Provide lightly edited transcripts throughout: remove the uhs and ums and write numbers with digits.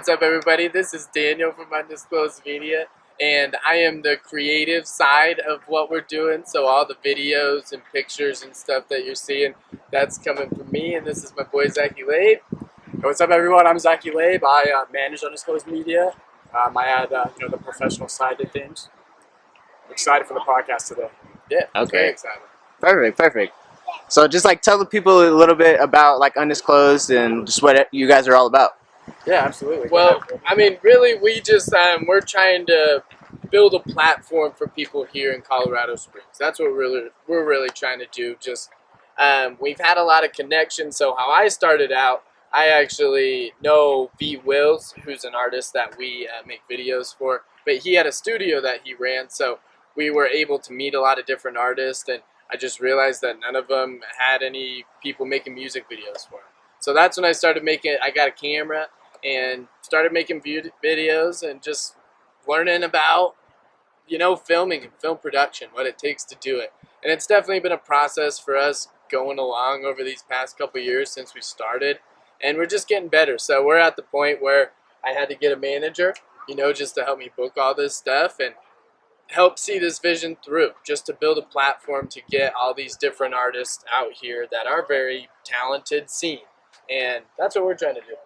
what's up everybody? This is Daniel from Undisclosed Media, and I am the creative side of what we're doing, so all the videos and pictures and stuff that you're seeing, that's coming from me, and this is my boy Zachy Labe. What's up everyone, I'm Zachy Labe. I manage Undisclosed Media. I add the professional side of things. Excited for the podcast today. Yeah, Okay. very excited. Perfect. So just like tell the people a little bit about like Undisclosed and just what you guys are all about. Yeah, absolutely. Well, I mean, really, we just we're trying to build a platform for people here in Colorado Springs. That's what we're really trying to do. Just we've had a lot of connections. So how I started out, I actually know V. Wills, who's an artist that we make videos for, but he had a studio that he ran, so we were able to meet a lot of different artists, and I just realized that none of them had any people making music videos for him. So that's when I started making. I got a camera and started making videos and just learning about, filming and film production, what it takes to do it. And it's definitely been a process for us going along over these past couple of years since we started, and we're just getting better. So we're at the point where I had to get a manager, just to help me book all this stuff and help see this vision through, just to build a platform to get all these different artists out here that are very talented seen. And that's what we're trying to do.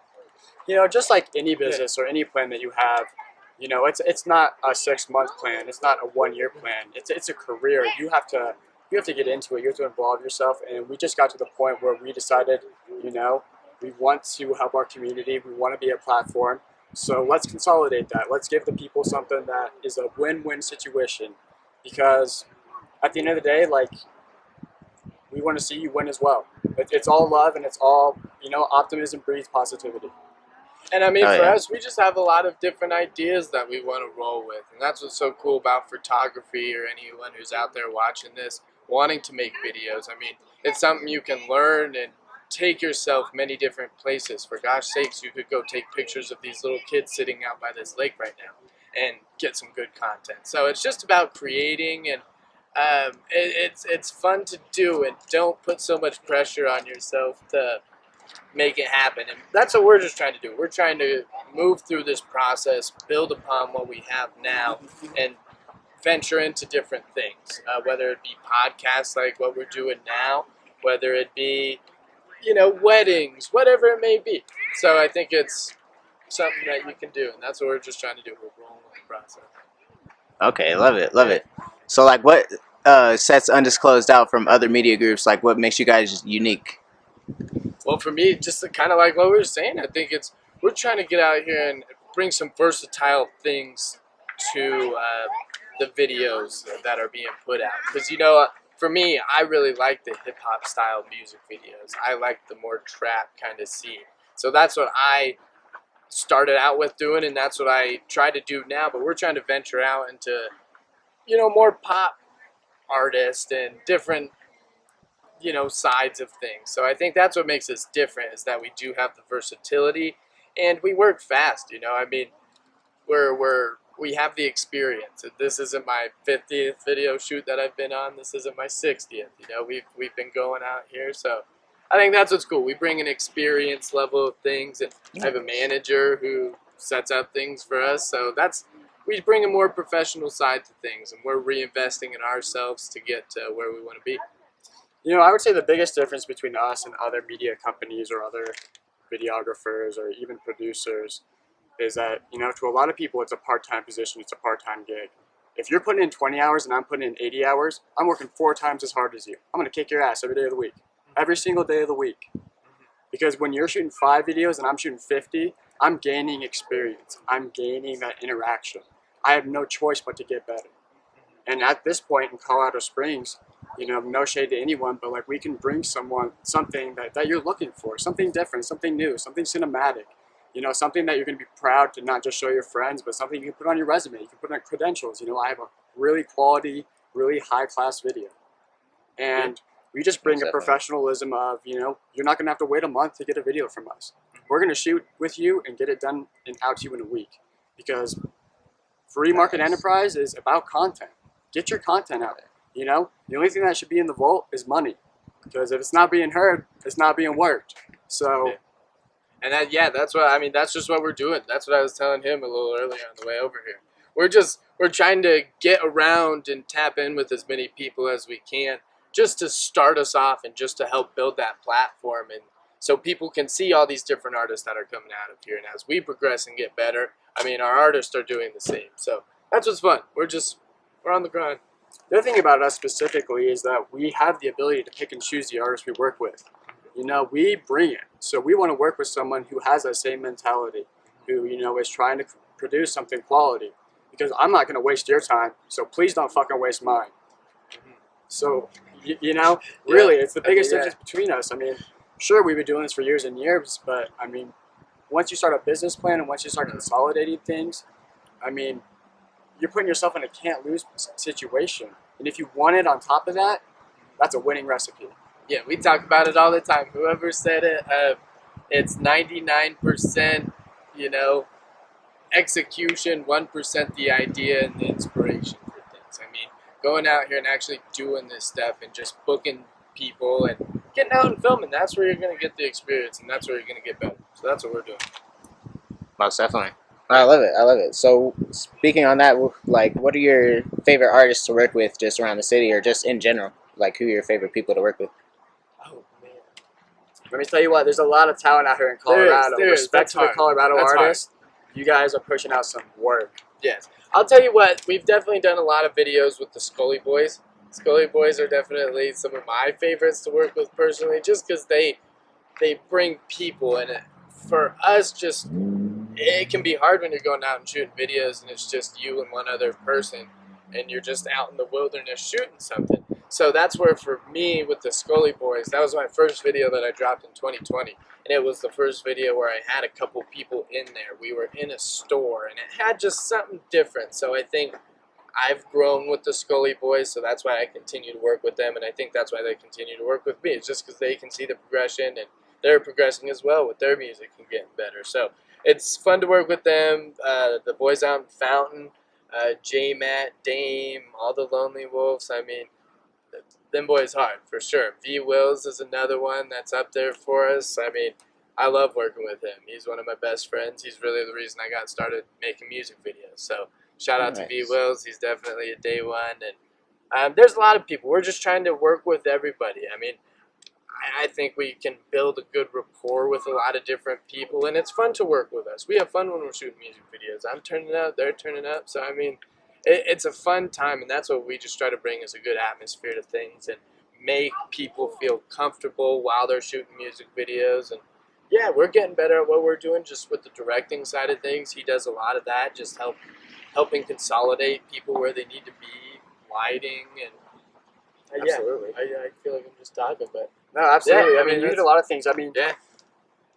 Just like any business or any plan that you have, it's not a 6-month plan. It's not a 1-year plan. It's a career. You have to get into it. You have to involve yourself. And we just got to the point where we decided, we want to help our community. We want to be a platform. So let's consolidate that. Let's give the people something that is a win-win situation. Because at the end of the day, we want to see you win as well. It's all love and it's all, optimism breeds positivity. And I mean, for us, we just have a lot of different ideas that we want to roll with. And that's what's so cool about photography, or anyone who's out there watching this, wanting to make videos. I mean, it's something you can learn and take yourself many different places. For gosh sakes, you could go take pictures of these little kids sitting out by this lake right now and get some good content. So it's just about creating, and it's fun to do, and don't put so much pressure on yourself to make it happen. And that's what we're just trying to do. We're trying to move through this process, build upon what we have now, and venture into different things, whether it be podcasts like what we're doing now, whether it be weddings, whatever it may be. So I think it's something that you can do, and that's what we're just trying to do. We're rolling with the process. Okay, love it. So like what sets Undisclosed out from other media groups? Like what makes you guys unique? Well, for me, just kind of like what we were saying, I think we're trying to get out here and bring some versatile things to the videos that are being put out. Because, for me, I really like the hip-hop style music videos. I like the more trap kind of scene. So that's what I started out with doing, and that's what I try to do now. But we're trying to venture out into, more pop artists and different sides of things. So I think that's what makes us different, is that we do have the versatility and we work fast. I mean, we have the experience. This isn't my 50th video shoot that I've been on. This isn't my 60th. We've been going out here, so I think that's what's cool. We bring an experience level of things, and I have a manager who sets up things for us. So we bring a more professional side to things, and we're reinvesting in ourselves to get to where we want to be. I would say the biggest difference between us and other media companies or other videographers or even producers is that, to a lot of people, it's a part-time position, it's a part-time gig. If you're putting in 20 hours and I'm putting in 80 hours, I'm working 4 times as hard as you. I'm going to kick your ass every day of the week, every single day of the week. Because when you're shooting 5 videos and I'm shooting 50, I'm gaining experience. I'm gaining that interaction. I have no choice but to get better. And at this point in Colorado Springs, no shade to anyone, but we can bring someone something that you're looking for, something different, something new, something cinematic, something that you're going to be proud to not just show your friends, but something you can put on your resume, you can put on credentials. I have a really quality, really high-class video. And we just bring a professionalism of, you're not going to have to wait a month to get a video from us. We're going to shoot with you and get it done and out to you in a week. Because free market enterprise is about content. Get your content out there. The only thing that should be in the vault is money, because if it's not being heard, it's not being worked. So And that's what I mean. That's just what we're doing. That's what I was telling him a little earlier on the way over here. We're trying to get around and tap in with as many people as we can, just to start us off and just to help build that platform, and so people can see all these different artists that are coming out of here. And as we progress and get better, I mean, our artists are doing the same. So that's what's fun. We're on the grind. The other thing about us specifically is that we have the ability to pick and choose the artists we work with. You know, we bring it. So we want to work with someone who has that same mentality, who, you know, is trying to produce something quality. Because I'm not going to waste your time, so please don't fucking waste mine. So, you know, really, it's the biggest difference between us. I mean, sure, we've been doing this for years and years, but, I mean, once you start a business plan and once you start consolidating things, I mean, you're putting yourself in a can't-lose situation. And if you want it on top of that, that's a winning recipe. Yeah, we talk about it all the time. Whoever said it, it's 99%, you know, execution, 1% the idea and the inspiration for things. I mean, going out here and actually doing this stuff and just booking people and getting out and filming, that's where you're going to get the experience, and that's where you're going to get better. So that's what we're doing. Most definitely. I love it. I love it. So, speaking on that, like, what are your favorite artists to work with just around the city or just in general? Like, who are your favorite people to work with? Oh, man. Let me tell you what, there's a lot of talent out here in Colorado. There is. Respect to the Colorado That's artists. You guys are pushing out some work. Yes. I'll tell you what, we've definitely done a lot of videos with the Scully Boys. Scully Boys are definitely some of my favorites to work with personally, just because they bring people, and for us, just it can be hard when you're going out and shooting videos and it's just you and one other person and you're just out in the wilderness shooting something. So that's where, for me, with the Scully Boys, that was my first video that I dropped in 2020, and it was the first video where I had a couple people in there. We were in a store and it had just something different. So I think I've grown with the Scully Boys, so that's why I continue to work with them, and I think that's why they continue to work with me. It's just because they can see the progression, and they're progressing as well with their music and getting better. So it's fun to work with them. The boys out in Fountain, J-Matt, Dame, all the Lonely Wolves. I mean, them boys hard, for sure. V. Wills is another one that's up there for us. I mean, I love working with him. He's one of my best friends. He's really the reason I got started making music videos. So shout out to V. Wills. He's definitely a day one. And there's a lot of people. We're just trying to work with everybody. I mean, I think we can build a good rapport with a lot of different people, and it's fun to work with us. We have fun when we're shooting music videos. I'm turning up, they're turning up. So, I mean, it's a fun time, and that's what we just try to bring, is a good atmosphere to things and make people feel comfortable while they're shooting music videos. And yeah, we're getting better at what we're doing just with the directing side of things. He does a lot of that, just helping consolidate people where they need to be, lighting, and Absolutely. I feel like I'm just talking, but No, absolutely. Yeah, I mean, you did a lot of things. I mean,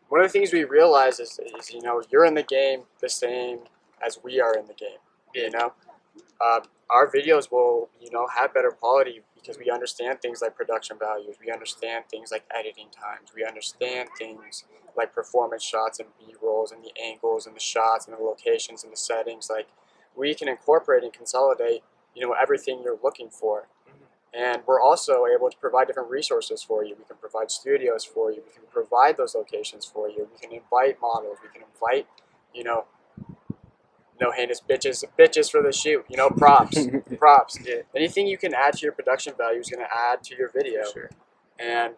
one of the things we realize is, you know, you're in the game the same as we are in the game. Yeah. You know, our videos will, you know, have better quality because we understand things like production values. We understand things like editing times. We understand things like performance shots and B-rolls and the angles and the shots and the locations and the settings. Like, we can incorporate and consolidate, you know, everything you're looking for. And we're also able to provide different resources for you. We can provide studios for you. We can provide those locations for you. We can invite models. We can invite, you know, no heinous bitches for the shoot. You know, props. Yeah. Anything you can add to your production value is going to add to your video. Sure. And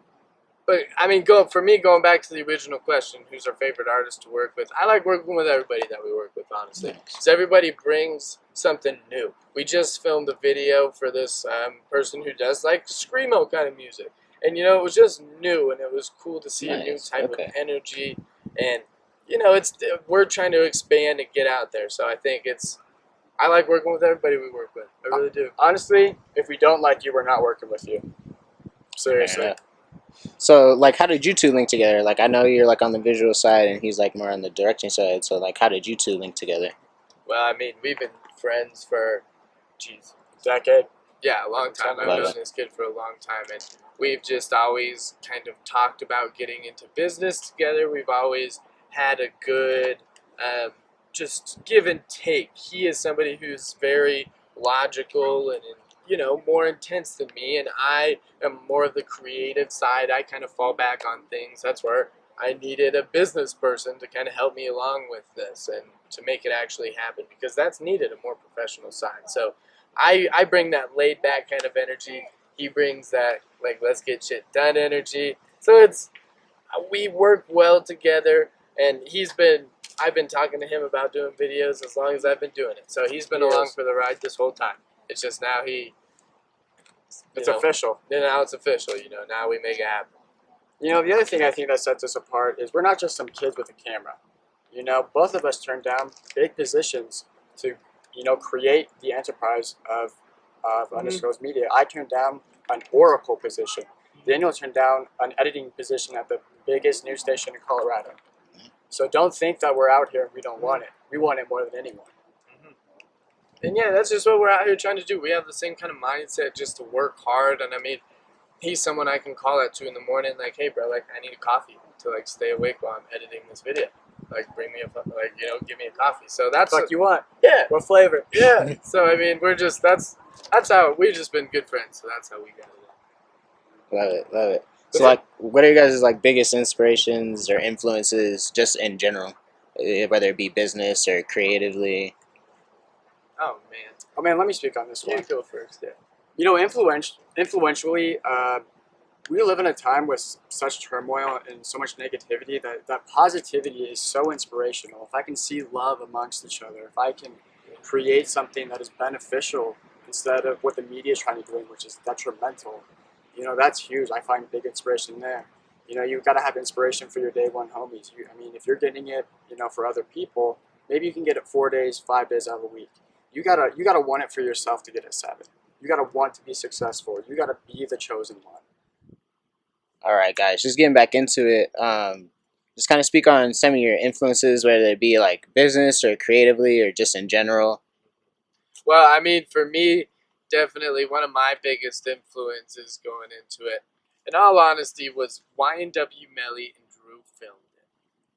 But I mean, going back to the original question, who's our favorite artist to work with? I like working with everybody that we work with, honestly, because everybody brings something new. We just filmed a video for this person who does like screamo kind of music, and you know, it was just new, and it was cool to see a new type of energy, and you know, we're trying to expand and get out there. So I think I like working with everybody we work with. I really do. honestly, if we don't like you, we're not working with you. Seriously. So, like, how did you two link together? Like, I know you're, like, on the visual side, and he's, like, more on the directing side. So, like, how did you two link together? Well, I mean, we've been friends for, Decade. yeah, a long time. I've known this kid for a long time, and we've just always kind of talked about getting into business together. We've always had a good just give and take. He is somebody who's very logical and you know, more intense than me, and I am more of the creative side. I kind of fall back on things. That's where I needed a business person to kind of help me along with this and to make it actually happen because that's needed, a more professional side. So I bring that laid back kind of energy. He brings that like let's get shit done energy. So it's we work well together, and I've been talking to him about doing videos as long as I've been doing it. So he's been along for the ride this whole time. It's just now It's official. Now it's official. Now we make it happen. The other thing I think that sets us apart is we're not just some kids with a camera. Both of us turned down big positions to, create the enterprise of Undisclosed Media. I turned down an Oracle position. Daniel turned down an editing position at the biggest news station in Colorado. So don't think that we're out here and we don't want it. We want it more than anyone. And yeah, that's just what we're out here trying to do. We have the same kind of mindset, just to work hard. And I mean, he's someone I can call at 2 in the morning, like, hey, bro, like, I need a coffee to like stay awake while I'm editing this video. Like, bring me give me a coffee. So that's what you want. Yeah. What flavor? Yeah. So I mean, we're just that's how we've just been good friends. So that's how we got it. Love it, love it. So like, what are you guys' like biggest inspirations or influences, just in general, whether it be business or creatively? Oh man. Oh man, let me speak on this one. You go first. Yeah. Influentially, we live in a time with such turmoil and so much negativity that positivity is so inspirational. If I can see love amongst each other, if I can create something that is beneficial instead of what the media is trying to do, which is detrimental, that's huge. I find big inspiration there. You've got to have inspiration for your day one homies. If you're getting it, for other people, maybe you can get it 4 days, 5 days out of the week. You gotta want it for yourself to get it 7. You gotta want to be successful. You gotta be the chosen one. All right, guys, just getting back into it. Just kind of speak on some of your influences, whether it be like business or creatively or just in general. Well, I mean, for me, definitely one of my biggest influences going into it, in all honesty, was Y&W Melly and Drew filmed it.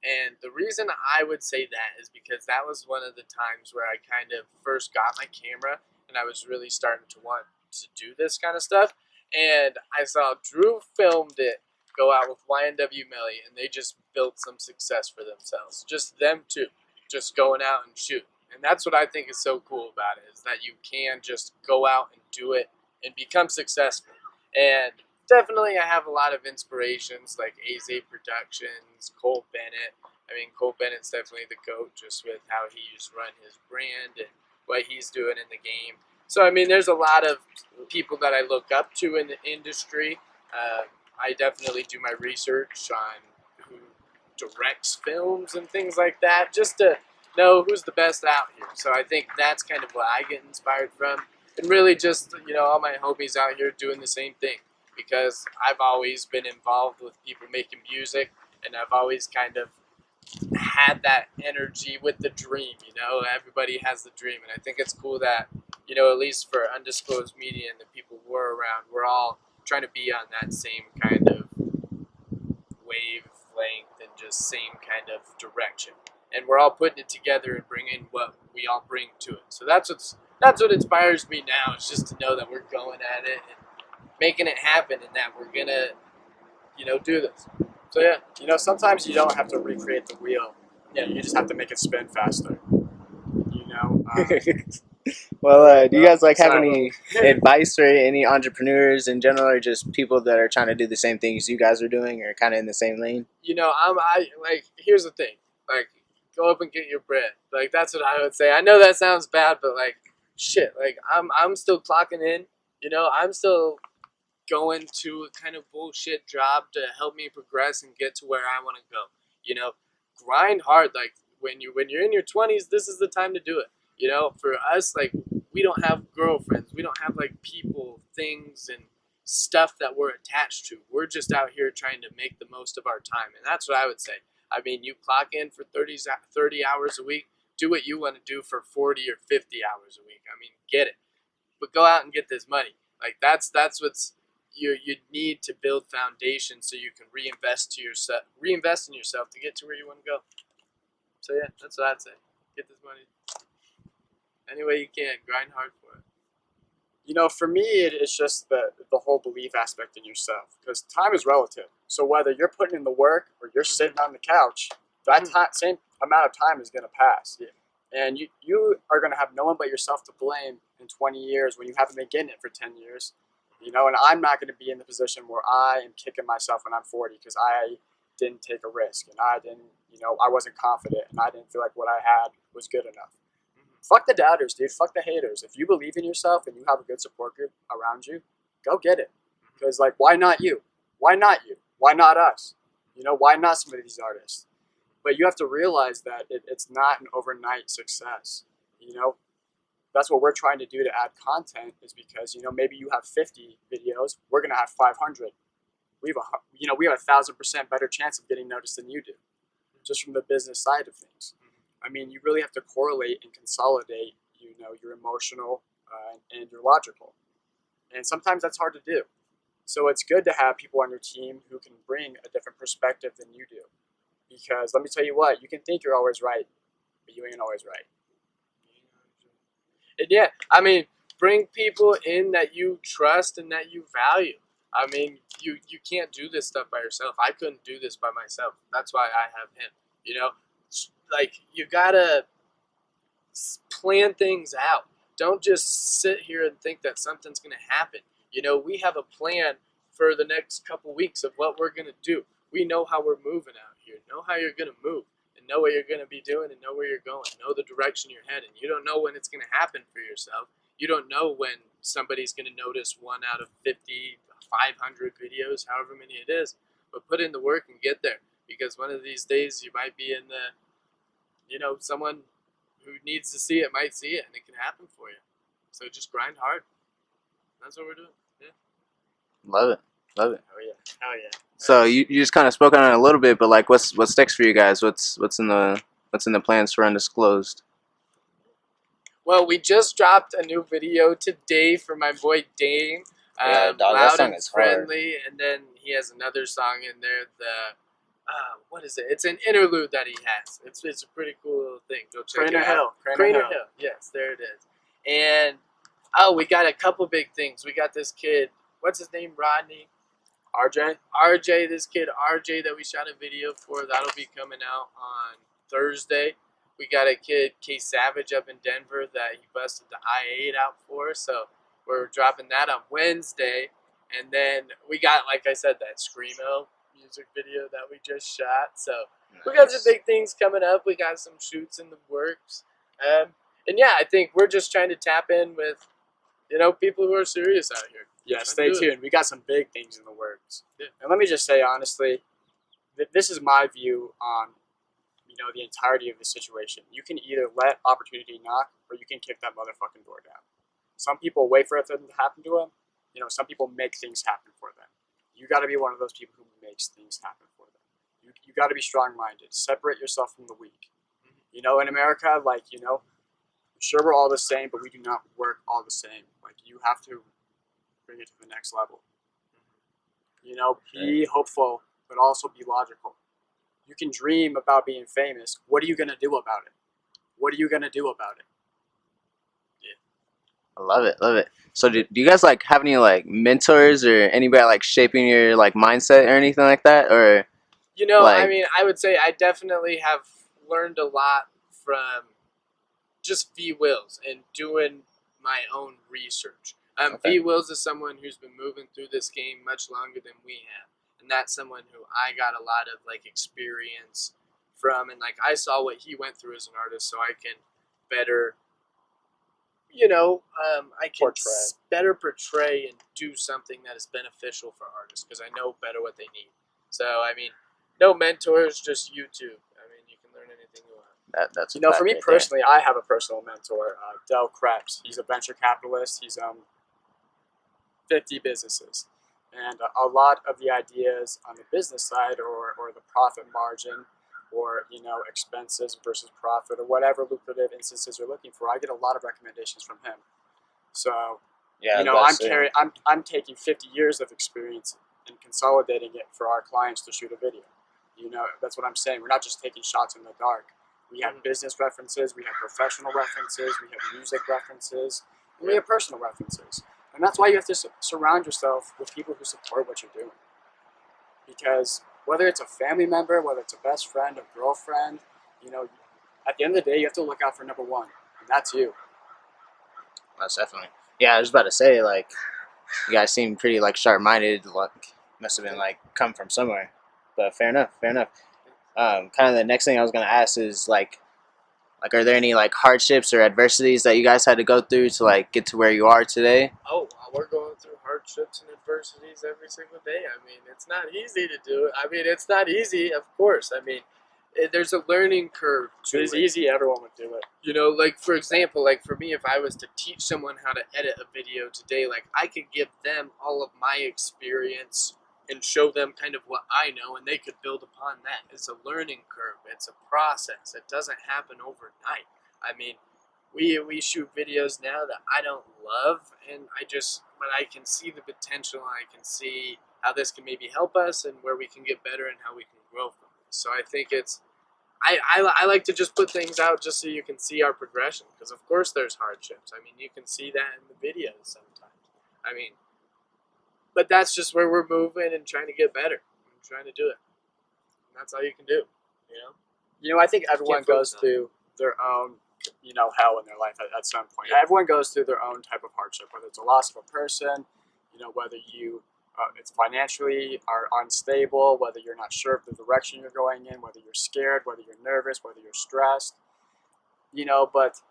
And the reason I would say that is because that was one of the times where I kind of first got my camera and I was really starting to want to do this kind of stuff. And I saw Drew filmed it go out with Y&W Melly, and they just built some success for themselves. Just them two, just going out and shoot. And that's what I think is so cool about it, is that you can just go out and do it and become successful. And definitely I have a lot of inspirations like AZ Productions, Cole Bennett. I mean, Cole Bennett's definitely the GOAT just with how he's run his brand and what he's doing in the game. So, I mean, there's a lot of people that I look up to in the industry. I definitely do my research on who directs films and things like that just to know who's the best out here. So I think that's kind of what I get inspired from. And really just, all my homies out here doing the same thing. Because I've always been involved with people making music, and I've always kind of had that energy with the dream. Everybody has the dream, and I think it's cool that, at least for Undisclosed Media and the people we're around, we're all trying to be on that same kind of wavelength and just same kind of direction. And we're all putting it together and bringing what we all bring to it. So that's what inspires me now, is just to know that we're going at it and making it happen, and that we're gonna, do this. So yeah, sometimes you don't have to recreate the wheel. Yeah, you just have to make it spin faster. Well, do you guys have any advice for any entrepreneurs in general, or just people that are trying to do the same things you guys are doing, or kind of in the same lane? Here's the thing, like, go up and get your bread. Like, that's what I would say. I know that sounds bad, but like, shit, like I'm still clocking in. I'm still going to a kind of bullshit job to help me progress and get to where I want to go. Grind hard. Like, when you're in your 20s, this is the time to do it. For us, like, we don't have girlfriends, we don't have like people, things, and stuff that we're attached to. We're just out here trying to make the most of our time, and that's what I would say. I mean, you clock in for 30 hours a week, do what you want to do for 40 or 50 hours a week. I mean, get it, but go out and get this money. Like, that's what's you need to build foundation so you can reinvest in yourself to get to where you want to go. So yeah, that's what I'd say. Get this money any way you can. Grind hard for it. You know, for me, it's just the whole belief aspect in yourself, because time is relative. So whether you're putting in the work or you're sitting on the couch, that same amount of time is going to pass. Yeah. And you are going to have no one but yourself to blame in 20 years when you haven't been getting it for 10 years. You know, and I'm not going to be in the position where I am kicking myself when I'm 40 because I didn't take a risk and I didn't, you know, I wasn't confident and I didn't feel like what I had was good enough. Fuck the doubters, dude. Fuck the haters. If you believe in yourself and you have a good support group around you, go get it. Because, like, why not you? Why not you? Why not us? You know, why not some of these artists? But you have to realize that it's not an overnight success. You know, that's what we're trying to do to add content is because, you know, maybe you have 50 videos. We're going to have 500. We have 1,000% better chance of getting noticed than you do, just from the business side of things. I mean, you really have to correlate and consolidate, you know, your emotional and your logical. And sometimes that's hard to do. So it's good to have people on your team who can bring a different perspective than you do. Because let me tell you what, you can think you're always right, but you ain't always right. And yeah, I mean, bring people in that you trust and that you value. I mean, you can't do this stuff by yourself. I couldn't do this by myself. That's why I have him. You know, like you gotta plan things out. Don't just sit here and think that something's gonna happen. You know, we have a plan for the next couple weeks of what we're gonna do. We know how we're moving out here. Know how you're gonna move, and know what you're gonna be doing, and know where you're going. Know the direction you're heading. You don't know when it's gonna happen for yourself. You don't know when somebody's gonna notice 1 out of 50, 500 videos, however many it is. But put in the work and get there, because one of these days you might be in the, you know, someone who needs to see it might see it, and it can happen for you. So just grind hard. That's what we're doing. Yeah. Love it. Love it. Oh yeah. Oh yeah. So you just kind of spoke on it a little bit, but like, what sticks for you guys? What's in the plans for Undisclosed? Well, we just dropped a new video today for my boy Dame. Yeah, dog, that Loud song and is hard. friendly, and then he has another song in there. What is it? It's an interlude that he has. It's a pretty cool little thing. Go check it out. Craner Hill. Yes, there it is. And we got a couple big things. We got this kid. What's his name? Rodney. RJ, this kid RJ that we shot a video for, that'll be coming out on Thursday. We got a kid, K Savage, up in Denver that he busted the I-8 out for, so we're dropping that on Wednesday. And then we got, like I said, that Screamo music video that we just shot. So we got some big things coming up. We got some shoots in the works. And yeah, I think we're just trying to tap in with, you know, people who are serious out here. Yeah, stay tuned. We got some big things in the works. Yeah. And let me just say, honestly, this is my view on, you know, the entirety of the situation. You can either let opportunity knock or you can kick that motherfucking door down. Some people wait for it to happen to them. You know, some people make things happen for them. You got to be one of those people who makes things happen for them. You got to be strong-minded. Separate yourself from the weak. You know, in America, like, you know, sure we're all the same, but we do not work all the same. Like, you have to bring it to the next level. You know, be hopeful, but also be logical. You can dream about being famous. What are you going to do about it? What are you going to do about it? I love it, love it. So do you guys like have any like mentors or anybody like shaping your like mindset or anything like that? Or you know, like, I mean, I would say I definitely have learned a lot from just V Wills and doing my own research. V Wills is someone who's been moving through this game much longer than we have, and that's someone who I got a lot of like experience from, and like I saw what he went through as an artist, so I can better, you know, I can better portray and do something that is beneficial for artists because I know better what they need. So I mean, no mentors, just YouTube. I mean, you can learn anything you want. That's you know, for me personally, I have a personal mentor, Del Krebs. He's a venture capitalist. He's 50 businesses, and a lot of the ideas on the business side or the profit margin, or, you know, expenses versus profit, or whatever lucrative instances you're looking for, I get a lot of recommendations from him. So, yeah, you know, I'm taking 50 years of experience and consolidating it for our clients to shoot a video. You know, that's what I'm saying. We're not just taking shots in the dark. We have business references, we have professional references, we have music references, and we have personal references. And that's why you have to surround yourself with people who support what you're doing. Because whether it's a family member, whether it's a best friend, a girlfriend, you know, at the end of the day, you have to look out for number one, and that's you. Most definitely. Yeah, I was about to say, like, you guys seem pretty, like, sharp-minded. Like, must have been, like, come from somewhere. But fair enough, fair enough. Kind of the next thing I was going to ask is, like, are there any, like, hardships or adversities that you guys had to go through to, like, get to where you are today? Oh, we're going through hardships and adversities every single day. I mean, it's not easy to do it. I mean, it's not easy, of course. I mean, there's a learning curve to If it was it. easy, everyone would do it. You know, like, for example, like, for me, if I was to teach someone how to edit a video today, like, I could give them all of my experience and show them kind of what I know, and they could build upon that. It's a learning curve. It's a process. It doesn't happen overnight. I mean, we shoot videos now that I don't love, and but I can see the potential, and I can see how this can maybe help us and where we can get better and how we can grow from it. So I think I like to just put things out just so you can see our progression, because of course there's hardships. I mean, you can see that in the videos sometimes. I mean, but that's just where we're moving and trying to get better. I'm trying to do it. And that's all you can do, you know? You know, I think everyone goes through their own, you know, hell in their life at some point. Yeah. Everyone goes through their own type of hardship, whether it's a loss of a person, you know, whether you it's financially are unstable, whether you're not sure of the direction you're going in, whether you're scared, whether you're nervous, whether you're stressed, you know, but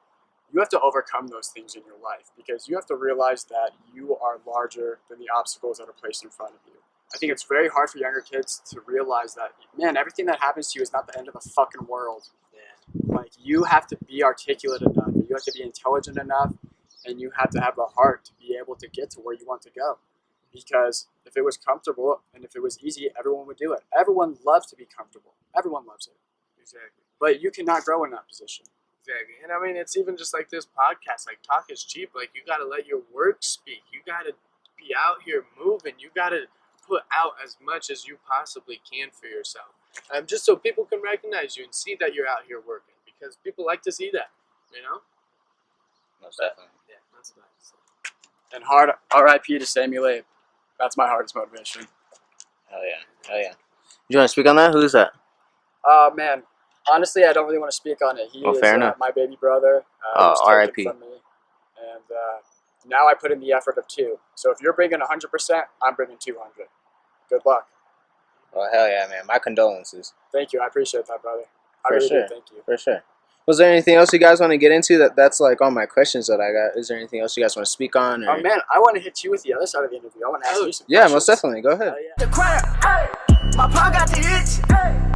you have to overcome those things in your life, because you have to realize that you are larger than the obstacles that are placed in front of you. I think it's very hard for younger kids to realize that, man, everything that happens to you is not the end of the fucking world. Yeah. Like, you have to be articulate enough, you have to be intelligent enough, and you have to have the heart to be able to get to where you want to go. Because if it was comfortable and if it was easy, everyone would do it. Everyone loves to be comfortable. Everyone loves it. Exactly. But you cannot grow in that position. Exactly. And I mean, it's even just like this podcast. Like, talk is cheap. Like, you got to let your work speak. You got to be out here moving. You got to put out as much as you possibly can for yourself. Just so people can recognize you and see that you're out here working. Because people like to see that, you know? Most definitely. Yeah, that's nice. And hard R.I.P. to Samuel Abe. That's my hardest motivation. Hell yeah. Hell yeah. You want to speak on that? Who's that? Man, honestly, I don't really want to speak on it. He is fair enough. my baby brother. Was taken R.I.P. from me. And now I put in the effort of 2. So if you're bringing 100%, I'm bringing 200. Good luck. Well, hell yeah, man. My condolences. Thank you. I appreciate that, brother. I For really sure. do. Thank you. For sure. Was there anything else you guys want to get into? That's like all my questions that I got. Is there anything else you guys want to speak on? Or? Oh, man, I want to hit you with the other side of the interview. I want to ask you some questions. Yeah, most definitely. Go ahead. Yeah. The credit, my pop got the itch.